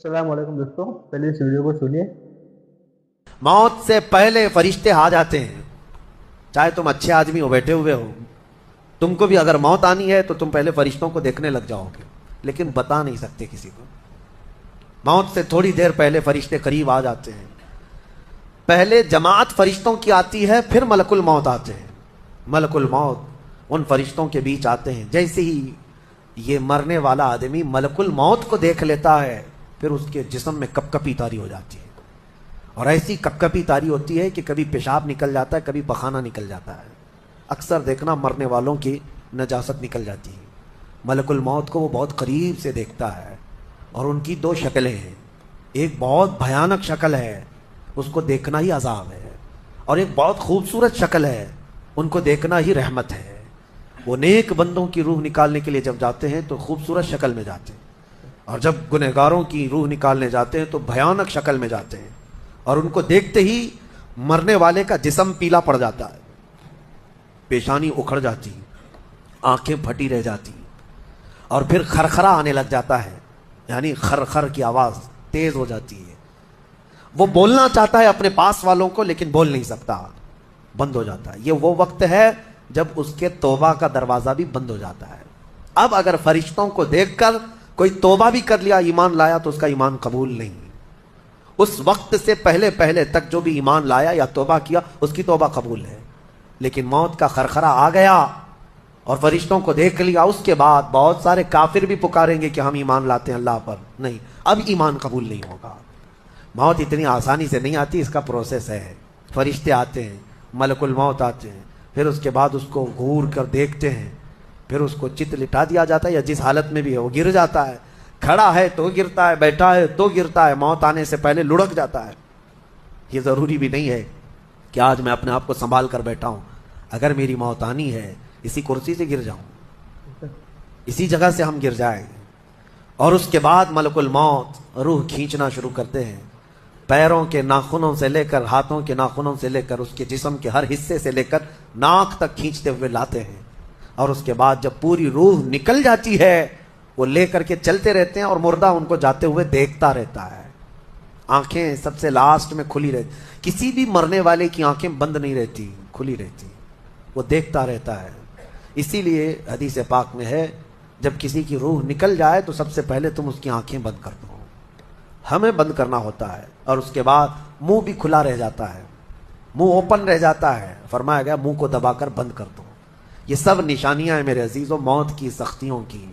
السلام علیکم دوستوں، پہلے اس ویڈیو کو سنیے۔ موت سے پہلے فرشتے آ جاتے ہیں، چاہے تم اچھے آدمی ہو، بیٹھے ہوئے ہو، تم کو بھی اگر موت آنی ہے تو تم پہلے فرشتوں کو دیکھنے لگ جاؤ گے، لیکن بتا نہیں سکتے کسی کو۔ موت سے تھوڑی دیر پہلے فرشتے قریب آ جاتے ہیں۔ پہلے جماعت فرشتوں کی آتی ہے، پھر ملک الموت آتے ہیں۔ ملک الموت ان فرشتوں کے بیچ آتے ہیں۔ جیسے ہی یہ مرنے والا آدمی ملک الموت کو دیکھ لیتا ہے، پھر اس کے جسم میں کپ کپی طاری ہو جاتی ہے، اور ایسی کپ کپی طاری ہوتی ہے کہ کبھی پیشاب نکل جاتا ہے، کبھی پخانہ نکل جاتا ہے۔ اکثر دیکھنا مرنے والوں کی نجاست نکل جاتی ہے۔ ملک الموت کو وہ بہت قریب سے دیکھتا ہے، اور ان کی دو شکلیں ہیں۔ ایک بہت بھیانک شکل ہے، اس کو دیکھنا ہی عذاب ہے، اور ایک بہت خوبصورت شکل ہے، ان کو دیکھنا ہی رحمت ہے۔ وہ نیک بندوں کی روح نکالنے کے لیے جب جاتے ہیں تو خوبصورت شکل میں جاتے ہیں، اور جب گنہگاروں کی روح نکالنے جاتے ہیں تو بھیانک شکل میں جاتے ہیں، اور ان کو دیکھتے ہی مرنے والے کا جسم پیلا پڑ جاتا ہے، پیشانی اکھڑ جاتی، آنکھیں پھٹی رہ جاتی، اور پھر خرخرا آنے لگ جاتا ہے، یعنی خرخر کی آواز تیز ہو جاتی ہے۔ وہ بولنا چاہتا ہے اپنے پاس والوں کو، لیکن بول نہیں سکتا، بند ہو جاتا ہے۔ یہ وہ وقت ہے جب اس کے توبہ کا دروازہ بھی بند ہو جاتا ہے۔ اب اگر فرشتوں کو دیکھ کر کوئی توبہ بھی کر لیا، ایمان لایا، تو اس کا ایمان قبول نہیں۔ اس وقت سے پہلے پہلے تک جو بھی ایمان لایا یا توبہ کیا، اس کی توبہ قبول ہے۔ لیکن موت کا خرخرا آ گیا اور فرشتوں کو دیکھ لیا، اس کے بعد بہت سارے کافر بھی پکاریں گے کہ ہم ایمان لاتے ہیں اللہ پر، نہیں، اب ایمان قبول نہیں ہوگا۔ موت اتنی آسانی سے نہیں آتی، اس کا پروسیس ہے۔ فرشتے آتے ہیں، ملک الموت آتے ہیں، پھر اس کے بعد اس کو گھور کر دیکھتے ہیں، پھر اس کو چت لٹا دیا جاتا ہے، یا جس حالت میں بھی ہے وہ گر جاتا ہے، کھڑا ہے تو گرتا ہے، بیٹھا ہے تو گرتا ہے، موت آنے سے پہلے لڑک جاتا ہے۔ یہ ضروری بھی نہیں ہے کہ آج میں اپنے آپ کو سنبھال کر بیٹھا ہوں، اگر میری موت آنی ہے اسی کرسی سے گر جاؤں، اسی جگہ سے ہم گر جائیں گے۔ اور اس کے بعد ملک الموت روح کھینچنا شروع کرتے ہیں، پیروں کے ناخنوں سے لے کر ہاتھوں کے ناخنوں سے لے کر اس کے جسم کے ہر حصے سے لے کر ناک تک کھینچتے ہوئے لاتے ہیں، اور اس کے بعد جب پوری روح نکل جاتی ہے، وہ لے کر کے چلتے رہتے ہیں، اور مردہ ان کو جاتے ہوئے دیکھتا رہتا ہے۔ آنکھیں سب سے لاسٹ میں کھلی رہتی، کسی بھی مرنے والے کی آنکھیں بند نہیں رہتی، کھلی رہتی، وہ دیکھتا رہتا ہے۔ اسی لیے حدیث پاک میں ہے، جب کسی کی روح نکل جائے تو سب سے پہلے تم اس کی آنکھیں بند کر دو، ہمیں بند کرنا ہوتا ہے، اور اس کے بعد منہ بھی کھلا رہ جاتا ہے، منہ اوپن رہ جاتا ہے، فرمایا گیا منہ کو دبا کر بند کر دو۔ یہ سب نشانیاں ہیں میرے عزیزوں موت کی، سختیوں کی۔